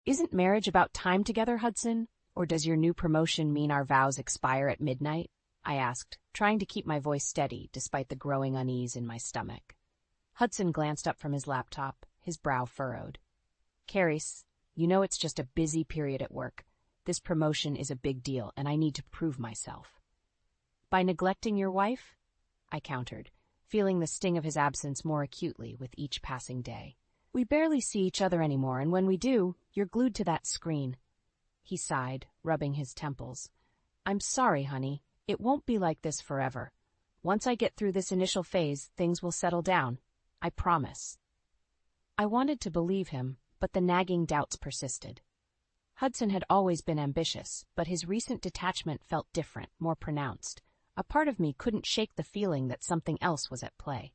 Isn't marriage about time together, Hudson? Or does your new promotion mean our vows expire at midnight? I asked, trying to keep my voice steady despite the growing unease in my stomach. Hudson glanced up from his laptop, his brow furrowed. Carys, you know it's just a busy period at work. This promotion is a big deal, and I need to prove myself. By neglecting your wife? I countered, feeling the sting of his absence more acutely with each passing day. We barely see each other anymore, and when we do, you're glued to that screen. He sighed, rubbing his temples. I'm sorry, honey. It won't be like this forever. Once I get through this initial phase, things will settle down. I promise. I wanted to believe him, but the nagging doubts persisted. Hudson had always been ambitious, but his recent detachment felt different, more pronounced. A part of me couldn't shake the feeling that something else was at play.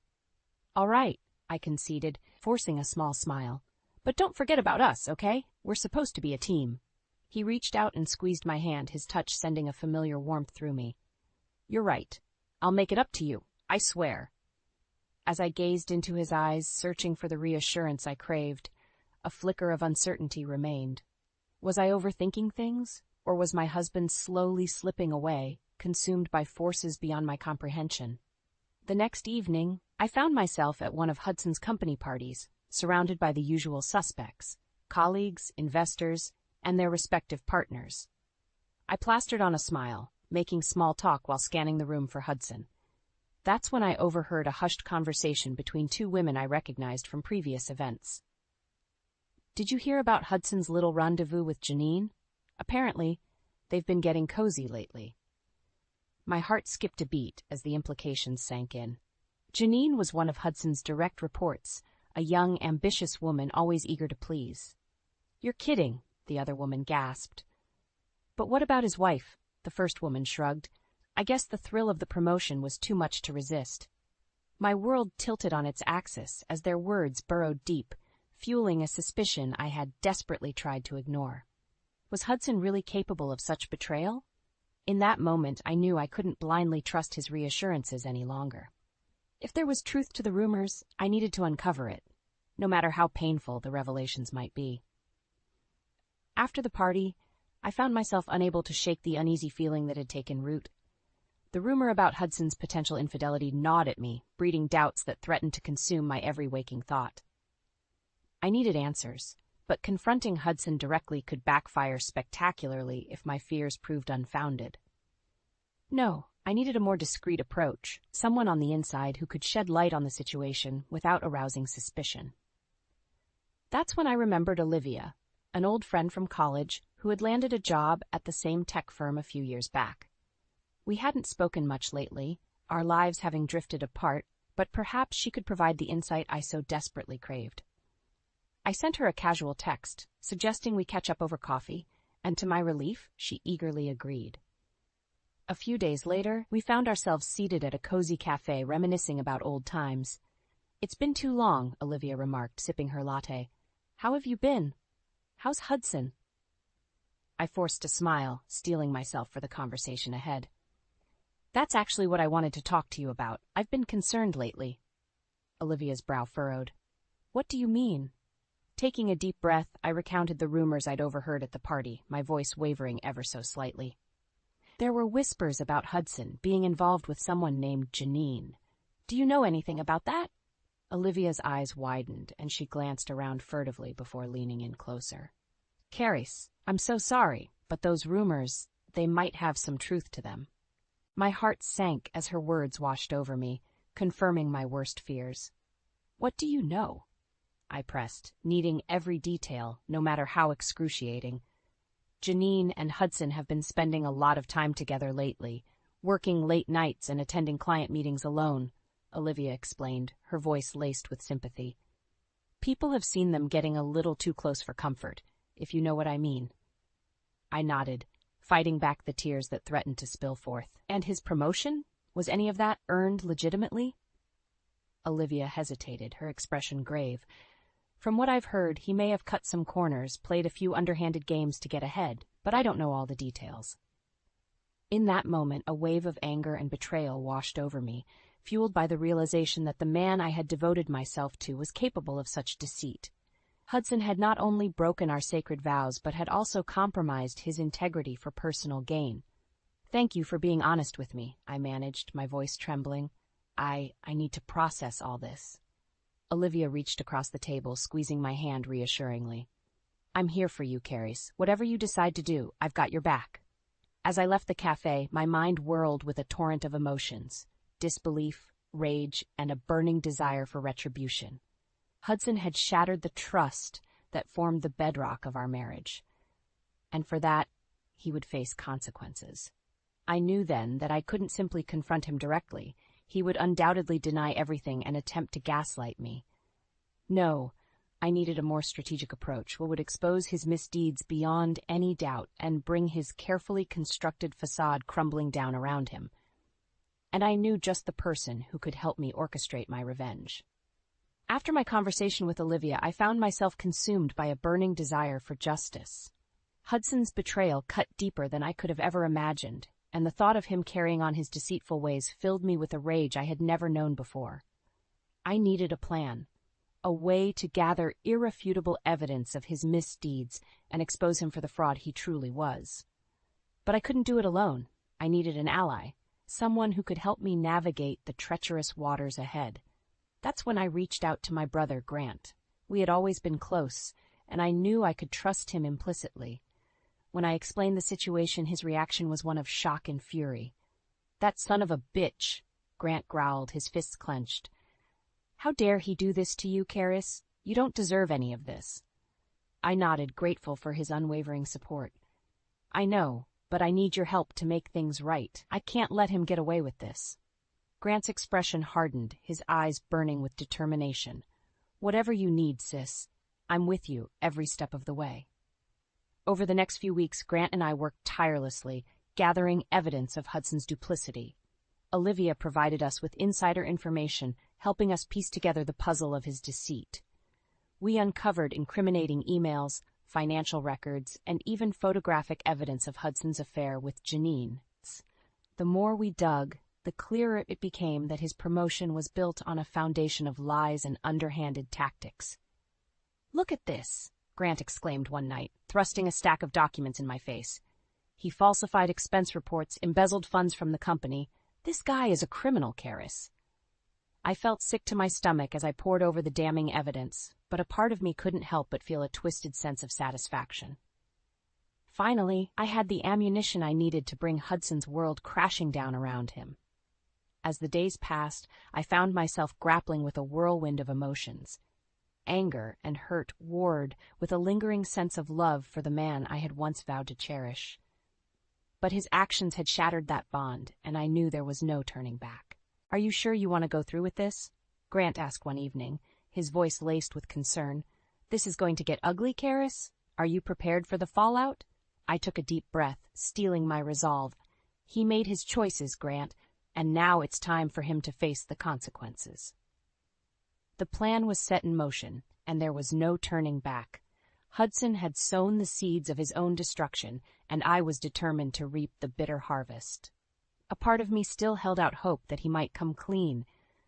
All right, I conceded, forcing a small smile. But don't forget about us, okay? We're supposed to be a team. He reached out and squeezed my hand, his touch sending a familiar warmth through me. You're right. I'll make it up to you, I swear. As I gazed into his eyes, searching for the reassurance I craved, a flicker of uncertainty remained. Was I overthinking things, or was my husband slowly slipping away, consumed by forces beyond my comprehension? The next evening, I found myself at one of Hudson's company parties, surrounded by the usual suspects, colleagues, investors, and their respective partners. I plastered on a smile, making small talk while scanning the room for Hudson. That's when I overheard a hushed conversation between two women I recognized from previous events. Did you hear about Hudson's little rendezvous with Janine? Apparently, they've been getting cozy lately. My heart skipped a beat as the implications sank in. Janine was one of Hudson's direct reports, a young, ambitious woman always eager to please. You're kidding, the other woman gasped. But what about his wife? The first woman shrugged. I guess the thrill of the promotion was too much to resist. My world tilted on its axis as their words burrowed deep, fueling a suspicion I had desperately tried to ignore. Was Hudson really capable of such betrayal? In that moment, I knew I couldn't blindly trust his reassurances any longer. If there was truth to the rumors, I needed to uncover it, no matter how painful the revelations might be. After the party, I found myself unable to shake the uneasy feeling that had taken root. The rumor about Hudson's potential infidelity gnawed at me, breeding doubts that threatened to consume my every waking thought. I needed answers, but confronting Hudson directly could backfire spectacularly if my fears proved unfounded. No, I needed a more discreet approach, someone on the inside who could shed light on the situation without arousing suspicion. That's when I remembered Olivia, an old friend from college who had landed a job at the same tech firm a few years back. We hadn't spoken much lately, our lives having drifted apart, but perhaps she could provide the insight I so desperately craved. I sent her a casual text, suggesting we catch up over coffee, and to my relief, she eagerly agreed. A few days later, we found ourselves seated at a cozy cafe reminiscing about old times. It's been too long, Olivia remarked, sipping her latte. How have you been? How's Hudson? I forced a smile, steeling myself for the conversation ahead. That's actually what I wanted to talk to you about. I've been concerned lately. Olivia's brow furrowed. What do you mean? Taking a deep breath, I recounted the rumors I'd overheard at the party, my voice wavering ever so slightly. There were whispers about Hudson being involved with someone named Janine. Do you know anything about that? Olivia's eyes widened, and she glanced around furtively before leaning in closer. Carys, I'm so sorry, but those rumors, they might have some truth to them. My heart sank as her words washed over me, confirming my worst fears. What do you know? I pressed, needing every detail, no matter how excruciating. Janine and Hudson have been spending a lot of time together lately, working late nights and attending client meetings alone, Olivia explained, her voice laced with sympathy. People have seen them getting a little too close for comfort, if you know what I mean. I nodded, fighting back the tears that threatened to spill forth. And his promotion? Was any of that earned legitimately? Olivia hesitated, her expression grave. From what I've heard, he may have cut some corners, played a few underhanded games to get ahead, but I don't know all the details. In that moment, a wave of anger and betrayal washed over me, fueled by the realization that the man I had devoted myself to was capable of such deceit. Hudson had not only broken our sacred vows but had also compromised his integrity for personal gain. "Thank you for being honest with me," I managed, my voice trembling. I need to process all this." Olivia reached across the table, squeezing my hand reassuringly. "I'm here for you, Carys. Whatever you decide to do, I've got your back." As I left the cafe, my mind whirled with a torrent of emotions: disbelief, rage, and a burning desire for retribution. Hudson had shattered the trust that formed the bedrock of our marriage, and for that, he would face consequences. I knew then that I couldn't simply confront him directly. He would undoubtedly deny everything and attempt to gaslight me. No, I needed a more strategic approach, what would expose his misdeeds beyond any doubt and bring his carefully constructed facade crumbling down around him. And I knew just the person who could help me orchestrate my revenge. After my conversation with Olivia, I found myself consumed by a burning desire for justice. Hudson's betrayal cut deeper than I could have ever imagined, and the thought of him carrying on his deceitful ways filled me with a rage I had never known before. I needed a plan, a way to gather irrefutable evidence of his misdeeds and expose him for the fraud he truly was. But I couldn't do it alone. I needed an ally, someone who could help me navigate the treacherous waters ahead. That's when I reached out to my brother, Grant. We had always been close, and I knew I could trust him implicitly. When I explained the situation, his reaction was one of shock and fury. "That son of a bitch," Grant growled, his fists clenched. "How dare he do this to you, Carys? You don't deserve any of this." I nodded, grateful for his unwavering support. "I know, but I need your help to make things right. I can't let him get away with this." Grant's expression hardened, his eyes burning with determination. "Whatever you need, sis. I'm with you every step of the way." Over the next few weeks, Grant and I worked tirelessly, gathering evidence of Hudson's duplicity. Olivia provided us with insider information, helping us piece together the puzzle of his deceit. We uncovered incriminating emails, financial records, and even photographic evidence of Hudson's affair with Janine. The more we dug, the clearer it became that his promotion was built on a foundation of lies and underhanded tactics. "Look at this," Grant exclaimed one night, thrusting a stack of documents in my face. "He falsified expense reports, embezzled funds from the company. This guy is a criminal, Carys." I felt sick to my stomach as I pored over the damning evidence, but a part of me couldn't help but feel a twisted sense of satisfaction. Finally, I had the ammunition I needed to bring Hudson's world crashing down around him. As the days passed, I found myself grappling with a whirlwind of emotions. Anger and hurt warred with a lingering sense of love for the man I had once vowed to cherish. But his actions had shattered that bond, and I knew there was no turning back. "Are you sure you want to go through with this?" Grant asked one evening, his voice laced with concern. "This is going to get ugly, Carys? Are you prepared for the fallout?" I took a deep breath, steeling my resolve. He made his choices, Grant, and now it's time for him to face the consequences. The plan was set in motion, and there was no turning back. Hudson had sown the seeds of his own destruction, and I was determined to reap the bitter harvest. A part of me still held out hope that he might come clean,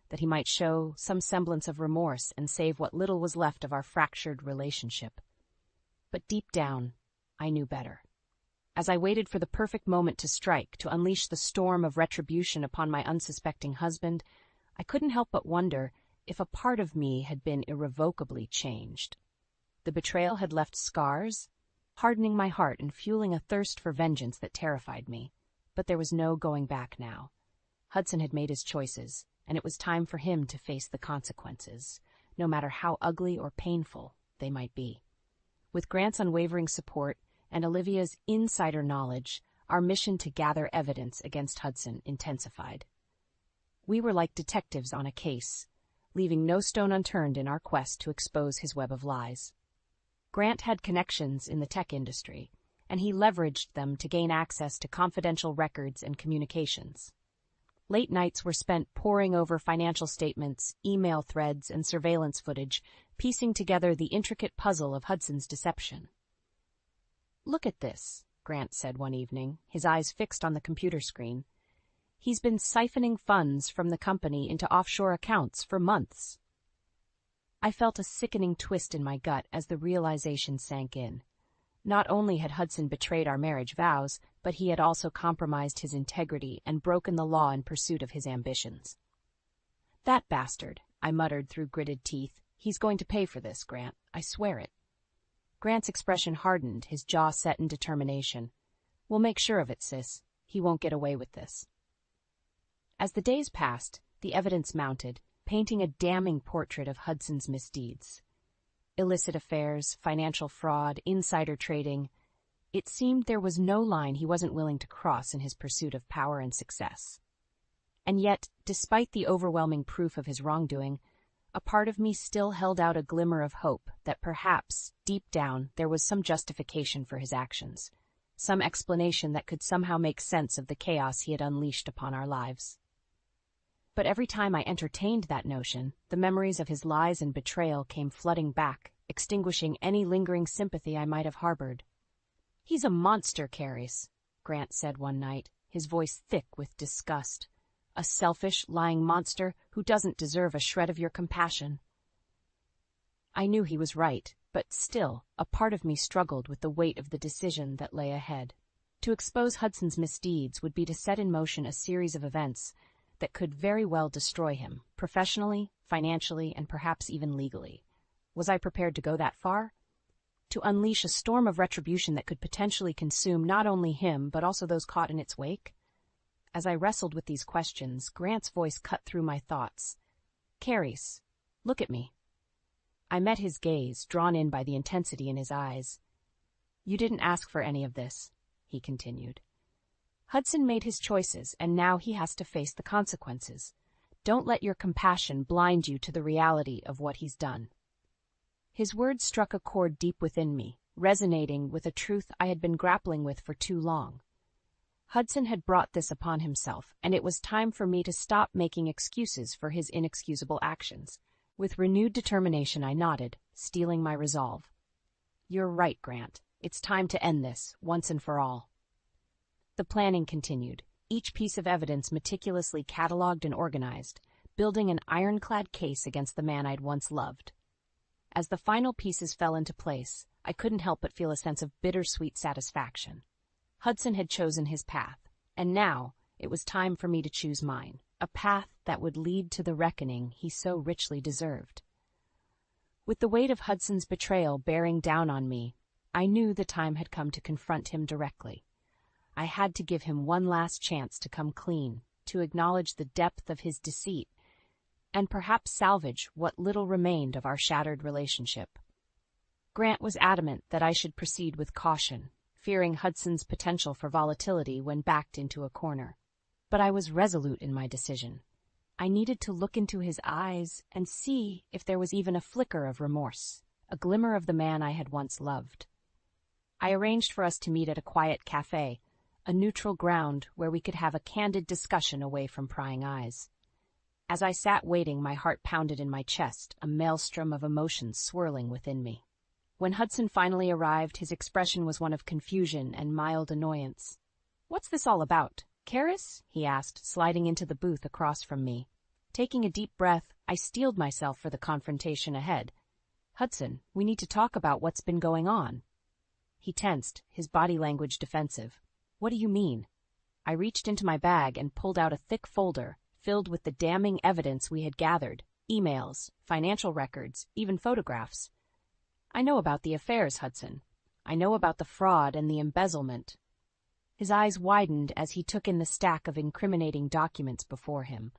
that he might show some semblance of remorse and save what little was left of our fractured relationship. But deep down, I knew better. As I waited for the perfect moment to strike, to unleash the storm of retribution upon my unsuspecting husband, I couldn't help but wonder if a part of me had been irrevocably changed. The betrayal had left scars, hardening my heart and fueling a thirst for vengeance that terrified me. But there was no going back now. Hudson had made his choices, and it was time for him to face the consequences, no matter how ugly or painful they might be. With Grant's unwavering support and Olivia's insider knowledge, our mission to gather evidence against Hudson intensified. We were like detectives on a case, leaving no stone unturned in our quest to expose his web of lies. Grant had connections in the tech industry, and he leveraged them to gain access to confidential records and communications. Late nights were spent poring over financial statements, email threads, and surveillance footage, piecing together the intricate puzzle of Hudson's deception. "Look at this," Grant said one evening, his eyes fixed on the computer screen. "He's been siphoning funds from the company into offshore accounts for months." I felt a sickening twist in my gut as the realization sank in. Not only had Hudson betrayed our marriage vows, but he had also compromised his integrity and broken the law in pursuit of his ambitions. "That bastard," I muttered through gritted teeth. "He's going to pay for this, Grant. I swear it." Grant's expression hardened, his jaw set in determination. "We'll make sure of it, sis. He won't get away with this." As the days passed, the evidence mounted, painting a damning portrait of Hudson's misdeeds. Illicit affairs, financial fraud, insider trading. It seemed there was no line he wasn't willing to cross in his pursuit of power and success. And yet, despite the overwhelming proof of his wrongdoing, a part of me still held out a glimmer of hope that perhaps, deep down, there was some justification for his actions, some explanation that could somehow make sense of the chaos he had unleashed upon our lives. But every time I entertained that notion, the memories of his lies and betrayal came flooding back, extinguishing any lingering sympathy I might have harbored. "He's a monster, Carys," Grant said one night, his voice thick with disgust. "A selfish, lying monster who doesn't deserve a shred of your compassion." I knew he was right, but still, a part of me struggled with the weight of the decision that lay ahead. To expose Hudson's misdeeds would be to set in motion a series of events that could very well destroy him, professionally, financially, and perhaps even legally. Was I prepared to go that far? To unleash a storm of retribution that could potentially consume not only him, but also those caught in its wake? As I wrestled with these questions, Grant's voice cut through my thoughts. "Carys, look at me." I met his gaze, drawn in by the intensity in his eyes. "You didn't ask for any of this," he continued. "Hudson made his choices, and now he has to face the consequences. Don't let your compassion blind you to the reality of what he's done." His words struck a chord deep within me, resonating with a truth I had been grappling with for too long. Hudson had brought this upon himself, and it was time for me to stop making excuses for his inexcusable actions. With renewed determination I nodded, steeling my resolve. "You're right, Grant. It's time to end this, once and for all." The planning continued, each piece of evidence meticulously catalogued and organized, building an ironclad case against the man I'd once loved. As the final pieces fell into place, I couldn't help but feel a sense of bittersweet satisfaction. Hudson had chosen his path, and now it was time for me to choose mine, a path that would lead to the reckoning he so richly deserved. With the weight of Hudson's betrayal bearing down on me, I knew the time had come to confront him directly. I had to give him one last chance to come clean, to acknowledge the depth of his deceit, and perhaps salvage what little remained of our shattered relationship. Grant was adamant that I should proceed with caution, fearing Hudson's potential for volatility when backed into a corner. But I was resolute in my decision. I needed to look into his eyes and see if there was even a flicker of remorse, a glimmer of the man I had once loved. I arranged for us to meet at a quiet cafe, a neutral ground where we could have a candid discussion away from prying eyes. As I sat waiting, my heart pounded in my chest, a maelstrom of emotions swirling within me. When Hudson finally arrived, his expression was one of confusion and mild annoyance. "What's this all about, Carys?" he asked, sliding into the booth across from me. Taking a deep breath, I steeled myself for the confrontation ahead. "Hudson, we need to talk about what's been going on." He tensed, his body language defensive. "What do you mean?" I reached into my bag and pulled out a thick folder filled with the damning evidence we had gathered, emails, financial records, even photographs. "I know about the affairs, Hudson. I know about the fraud and the embezzlement." His eyes widened as he took in the stack of incriminating documents before him.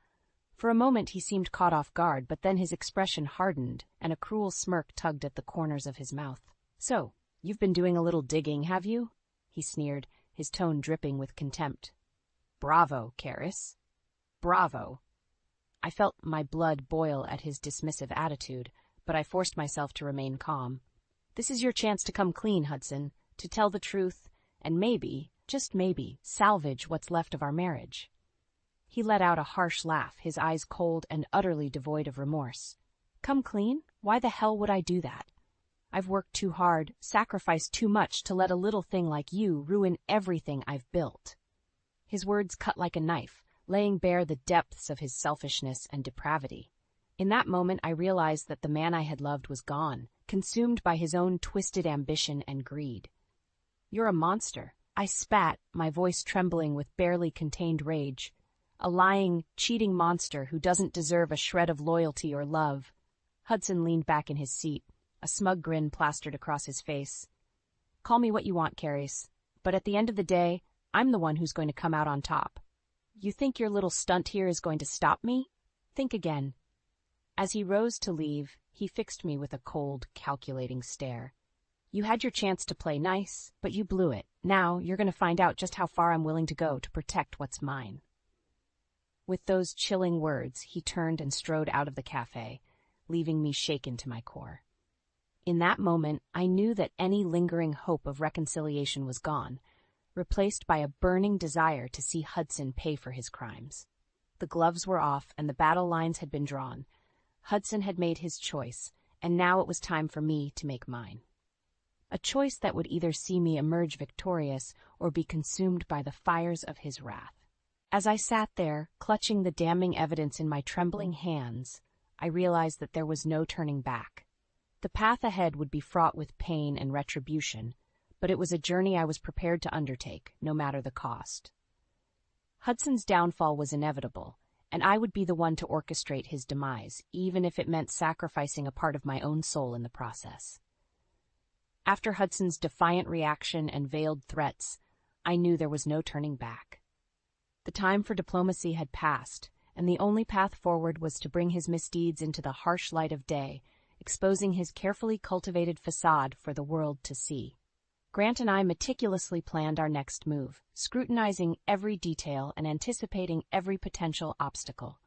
For a moment he seemed caught off guard, but then his expression hardened, and a cruel smirk tugged at the corners of his mouth. "So, you've been doing a little digging, have you?" he sneered, his tone dripping with contempt. "Bravo, Carys. Bravo." I felt my blood boil at his dismissive attitude, but I forced myself to remain calm. "This is your chance to come clean, Hudson, to tell the truth, and maybe, just maybe, salvage what's left of our marriage." He let out a harsh laugh, his eyes cold and utterly devoid of remorse. "Come clean? Why the hell would I do that? I've worked too hard, sacrificed too much to let a little thing like you ruin everything I've built." His words cut like a knife, laying bare the depths of his selfishness and depravity. In that moment, I realized that the man I had loved was gone, consumed by his own twisted ambition and greed. "You're a monster," I spat, my voice trembling with barely contained rage. "A lying, cheating monster who doesn't deserve a shred of loyalty or love." Hudson leaned back in his seat, a smug grin plastered across his face. "Call me what you want, Carys, but at the end of the day, I'm the one who's going to come out on top. You think your little stunt here is going to stop me? Think again." As he rose to leave, he fixed me with a cold, calculating stare. "You had your chance to play nice, but you blew it. Now you're going to find out just how far I'm willing to go to protect what's mine." With those chilling words, he turned and strode out of the cafe, leaving me shaken to my core. In that moment, I knew that any lingering hope of reconciliation was gone, replaced by a burning desire to see Hudson pay for his crimes. The gloves were off and the battle lines had been drawn. Hudson had made his choice, and now it was time for me to make mine. A choice that would either see me emerge victorious or be consumed by the fires of his wrath. As I sat there, clutching the damning evidence in my trembling hands, I realized that there was no turning back. The path ahead would be fraught with pain and retribution, but it was a journey I was prepared to undertake, no matter the cost. Hudson's downfall was inevitable, and I would be the one to orchestrate his demise, even if it meant sacrificing a part of my own soul in the process. After Hudson's defiant reaction and veiled threats, I knew there was no turning back. The time for diplomacy had passed, and the only path forward was to bring his misdeeds into the harsh light of day, exposing his carefully cultivated facade for the world to see. Grant and I meticulously planned our next move, scrutinizing every detail and anticipating every potential obstacle.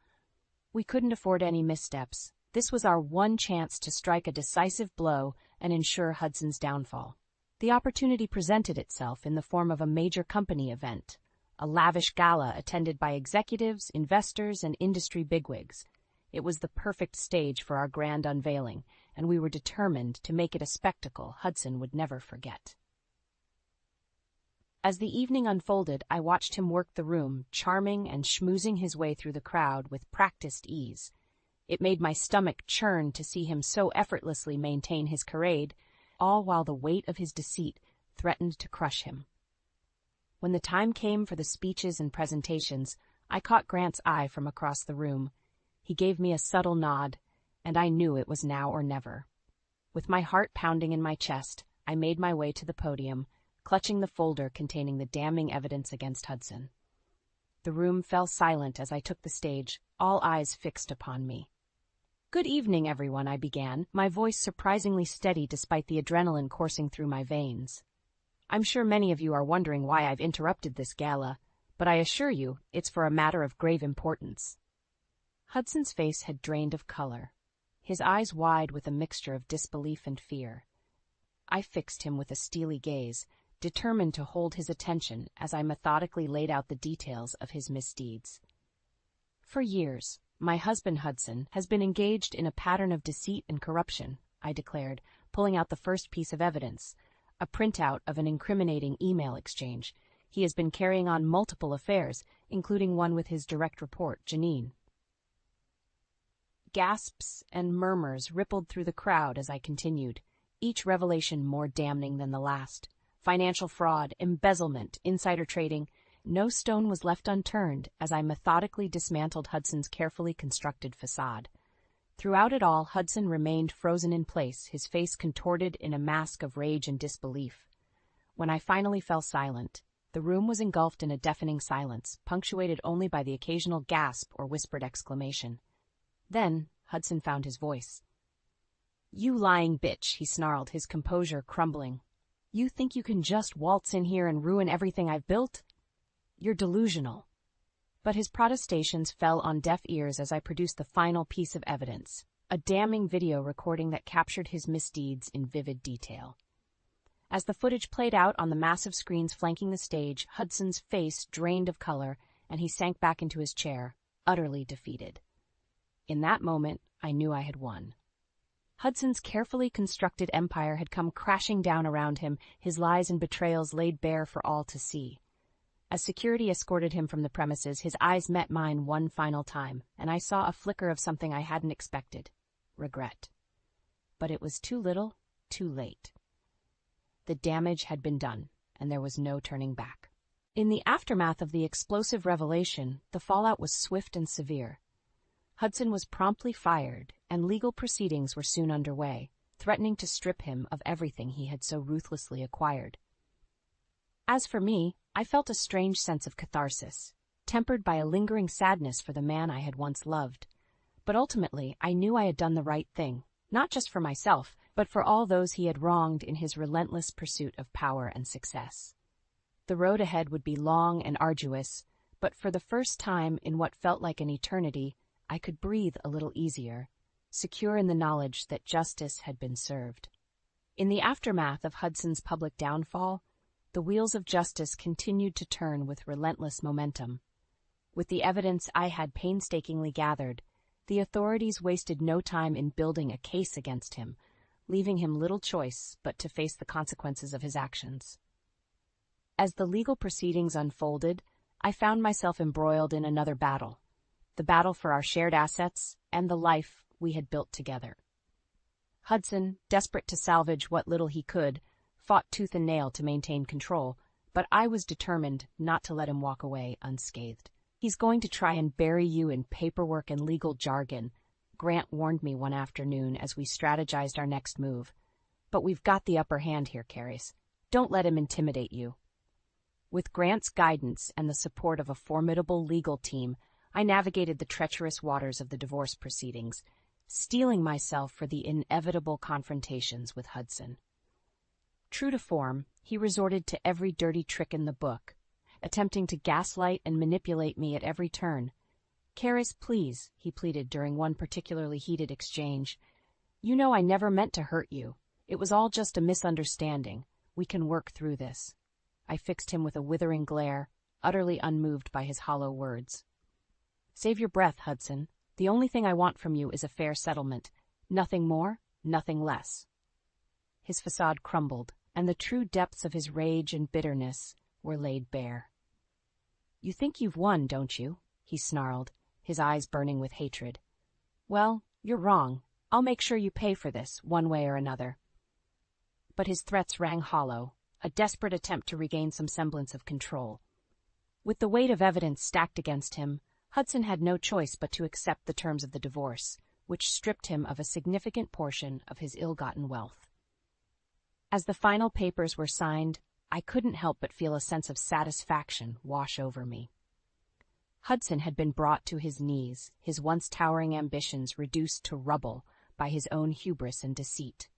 We couldn't afford any missteps. This was our one chance to strike a decisive blow and ensure Hudson's downfall. The opportunity presented itself in the form of a major company event, a lavish gala attended by executives, investors, and industry bigwigs. It was the perfect stage for our grand unveiling, and we were determined to make it a spectacle Hudson would never forget. As the evening unfolded, I watched him work the room, charming and schmoozing his way through the crowd with practiced ease. It made my stomach churn to see him so effortlessly maintain his charade, all while the weight of his deceit threatened to crush him. When the time came for the speeches and presentations, I caught Grant's eye from across the room. He gave me a subtle nod, and I knew it was now or never. With my heart pounding in my chest, I made my way to the podium, clutching the folder containing the damning evidence against Hudson. The room fell silent as I took the stage, all eyes fixed upon me. "Good evening, everyone," I began, my voice surprisingly steady despite the adrenaline coursing through my veins. "I'm sure many of you are wondering why I've interrupted this gala, but I assure you it's for a matter of grave importance." Hudson's face had drained of color, his eyes wide with a mixture of disbelief and fear. I fixed him with a steely gaze, determined to hold his attention as I methodically laid out the details of his misdeeds. "For years, my husband Hudson has been engaged in a pattern of deceit and corruption," I declared, pulling out the first piece of evidence, a printout of an incriminating email exchange. He has been carrying on multiple affairs, including one with his direct report, Janine. Gasps and murmurs rippled through the crowd as I continued, each revelation more damning than the last. Financial fraud, embezzlement, insider trading, no stone was left unturned as I methodically dismantled Hudson's carefully constructed facade. Throughout it all, Hudson remained frozen in place, his face contorted in a mask of rage and disbelief. When I finally fell silent, the room was engulfed in a deafening silence, punctuated only by the occasional gasp or whispered exclamation. Then Hudson found his voice. "You lying bitch," he snarled, his composure crumbling. "You think you can just waltz in here and ruin everything I've built? You're delusional." But his protestations fell on deaf ears as I produced the final piece of evidence, a damning video recording that captured his misdeeds in vivid detail. As the footage played out on the massive screens flanking the stage, Hudson's face drained of color, and he sank back into his chair, utterly defeated. In that moment, I knew I had won. Hudson's carefully constructed empire had come crashing down around him, his lies and betrayals laid bare for all to see. As security escorted him from the premises, his eyes met mine one final time, and I saw a flicker of something I hadn't expected: regret. But it was too little, too late. The damage had been done, and there was no turning back. In the aftermath of the explosive revelation, the fallout was swift and severe. Hudson was promptly fired, and legal proceedings were soon underway, threatening to strip him of everything he had so ruthlessly acquired. As for me, I felt a strange sense of catharsis, tempered by a lingering sadness for the man I had once loved. But ultimately, I knew I had done the right thing, not just for myself, but for all those he had wronged in his relentless pursuit of power and success. The road ahead would be long and arduous, but for the first time in what felt like an eternity, I could breathe a little easier, secure in the knowledge that justice had been served. In the aftermath of Hudson's public downfall, the wheels of justice continued to turn with relentless momentum. With the evidence I had painstakingly gathered, the authorities wasted no time in building a case against him, leaving him little choice but to face the consequences of his actions. As the legal proceedings unfolded, I found myself embroiled in another battle, the battle for our shared assets and the life we had built together. Hudson, desperate to salvage what little he could, fought tooth and nail to maintain control, but I was determined not to let him walk away unscathed. "He's going to try and bury you in paperwork and legal jargon," Grant warned me one afternoon as we strategized our next move. "But we've got the upper hand here, Carys. Don't let him intimidate you." With Grant's guidance and the support of a formidable legal team, I navigated the treacherous waters of the divorce proceedings, steeling myself for the inevitable confrontations with Hudson. True to form, he resorted to every dirty trick in the book, attempting to gaslight and manipulate me at every turn. "Carys, please," he pleaded during one particularly heated exchange. "You know I never meant to hurt you. It was all just a misunderstanding. We can work through this." I fixed him with a withering glare, utterly unmoved by his hollow words. "Save your breath, Hudson. The only thing I want from you is a fair settlement. Nothing more, nothing less." His facade crumbled, and the true depths of his rage and bitterness were laid bare. "You think you've won, don't you?" he snarled, his eyes burning with hatred. "Well, you're wrong. I'll make sure you pay for this, one way or another." But his threats rang hollow, a desperate attempt to regain some semblance of control. With the weight of evidence stacked against him, Hudson had no choice but to accept the terms of the divorce, which stripped him of a significant portion of his ill-gotten wealth. As the final papers were signed, I couldn't help but feel a sense of satisfaction wash over me. Hudson had been brought to his knees, his once towering ambitions reduced to rubble by his own hubris and deceit.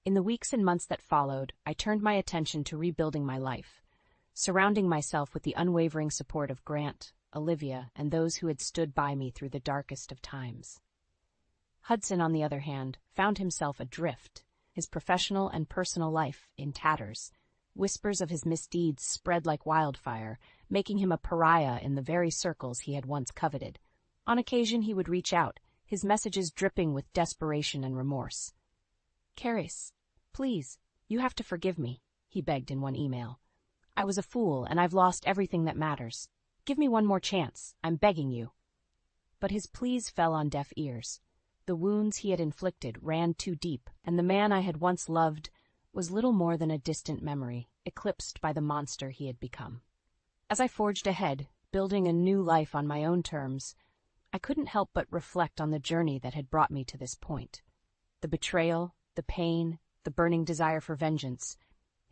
In the weeks and months that followed, I turned my attention to rebuilding my life, surrounding myself with the unwavering support of Grant, Olivia, and those who had stood by me through the darkest of times. Hudson, on the other hand, found himself adrift, his professional and personal life in tatters. Whispers of his misdeeds spread like wildfire, making him a pariah in the very circles he had once coveted. On occasion he would reach out, his messages dripping with desperation and remorse. "Carys, please, you have to forgive me," he begged in one email. "I was a fool, and I've lost everything that matters. Give me one more chance, I'm begging you." But his pleas fell on deaf ears. The wounds he had inflicted ran too deep, and the man I had once loved was little more than a distant memory, eclipsed by the monster he had become. As I forged ahead, building a new life on my own terms, I couldn't help but reflect on the journey that had brought me to this point. The betrayal, the pain, the burning desire for vengeance.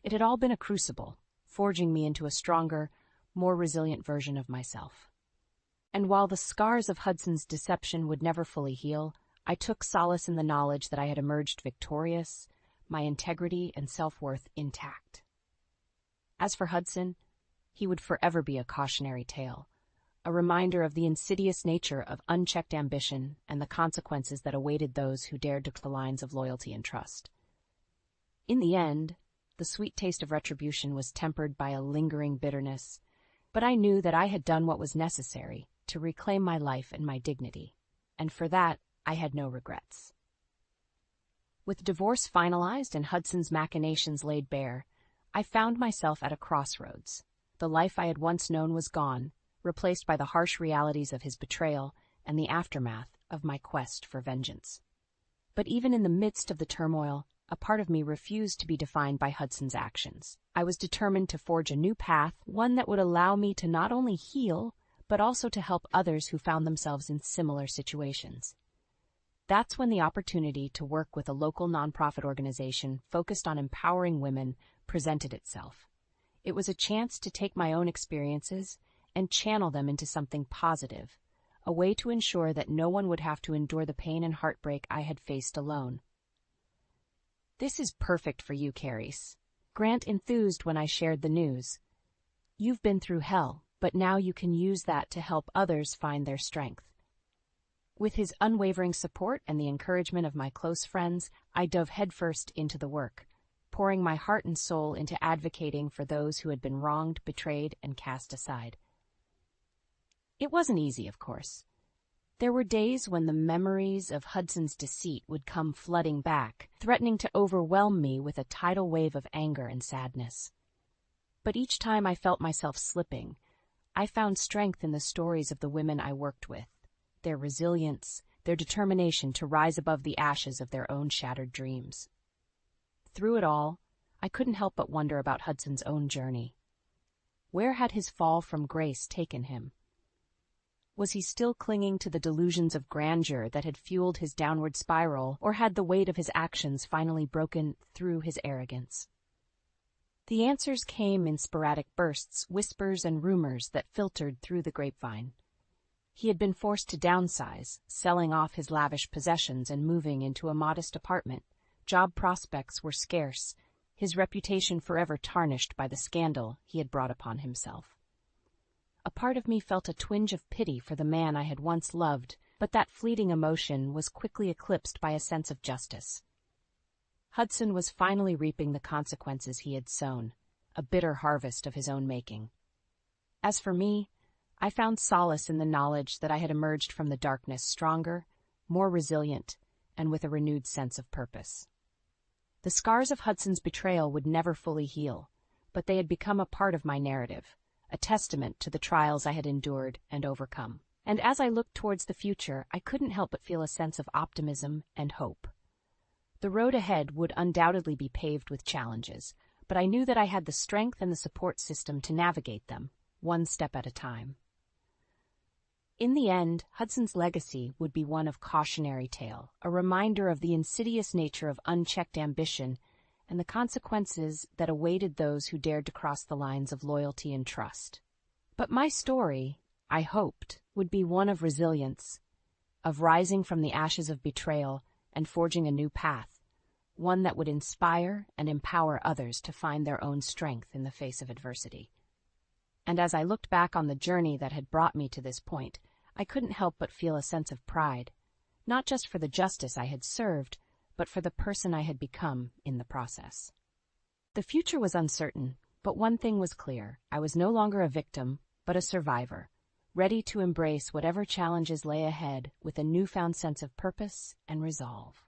It had all been a crucible, forging me into a stronger, more resilient version of myself. And while the scars of Hudson's deception would never fully heal, I took solace in the knowledge that I had emerged victorious, my integrity and self-worth intact. As for Hudson, he would forever be a cautionary tale, a reminder of the insidious nature of unchecked ambition and the consequences that awaited those who dared to cross the lines of loyalty and trust. In the end, the sweet taste of retribution was tempered by a lingering bitterness, but I knew that I had done what was necessary to reclaim my life and my dignity, and for that I had no regrets. With divorce finalized and Hudson's machinations laid bare, I found myself at a crossroads. The life I had once known was gone, replaced by the harsh realities of his betrayal and the aftermath of my quest for vengeance. But even in the midst of the turmoil, a part of me refused to be defined by Hudson's actions. I was determined to forge a new path, one that would allow me to not only heal, but also to help others who found themselves in similar situations. That's when the opportunity to work with a local nonprofit organization focused on empowering women presented itself. It was a chance to take my own experiences and channel them into something positive, a way to ensure that no one would have to endure the pain and heartbreak I had faced alone. "This is perfect for you, Carice," Grant enthused when I shared the news. "You've been through hell, but now you can use that to help others find their strength." With his unwavering support and the encouragement of my close friends, I dove headfirst into the work, pouring my heart and soul into advocating for those who had been wronged, betrayed, and cast aside. It wasn't easy, of course. There were days when the memories of Hudson's deceit would come flooding back, threatening to overwhelm me with a tidal wave of anger and sadness. But each time I felt myself slipping, I found strength in the stories of the women I worked with, their resilience, their determination to rise above the ashes of their own shattered dreams. Through it all, I couldn't help but wonder about Hudson's own journey. Where had his fall from grace taken him? Was he still clinging to the delusions of grandeur that had fueled his downward spiral, or had the weight of his actions finally broken through his arrogance? The answers came in sporadic bursts, whispers, and rumors that filtered through the grapevine. He had been forced to downsize, selling off his lavish possessions and moving into a modest apartment. Job prospects were scarce, his reputation forever tarnished by the scandal he had brought upon himself. A part of me felt a twinge of pity for the man I had once loved, but that fleeting emotion was quickly eclipsed by a sense of justice. Hudson was finally reaping the consequences he had sown, a bitter harvest of his own making. As for me, I found solace in the knowledge that I had emerged from the darkness stronger, more resilient, and with a renewed sense of purpose. The scars of Hudson's betrayal would never fully heal, but they had become a part of my narrative, a testament to the trials I had endured and overcome. And as I looked towards the future, I couldn't help but feel a sense of optimism and hope. The road ahead would undoubtedly be paved with challenges, but I knew that I had the strength and the support system to navigate them, one step at a time. In the end, Hudson's legacy would be one of cautionary tale, a reminder of the insidious nature of unchecked ambition and the consequences that awaited those who dared to cross the lines of loyalty and trust. But my story, I hoped, would be one of resilience, of rising from the ashes of betrayal and forging a new path, one that would inspire and empower others to find their own strength in the face of adversity. And as I looked back on the journey that had brought me to this point, I couldn't help but feel a sense of pride, not just for the justice I had served, but for the person I had become in the process. The future was uncertain, but one thing was clear: I was no longer a victim, but a survivor, ready to embrace whatever challenges lay ahead with a newfound sense of purpose and resolve.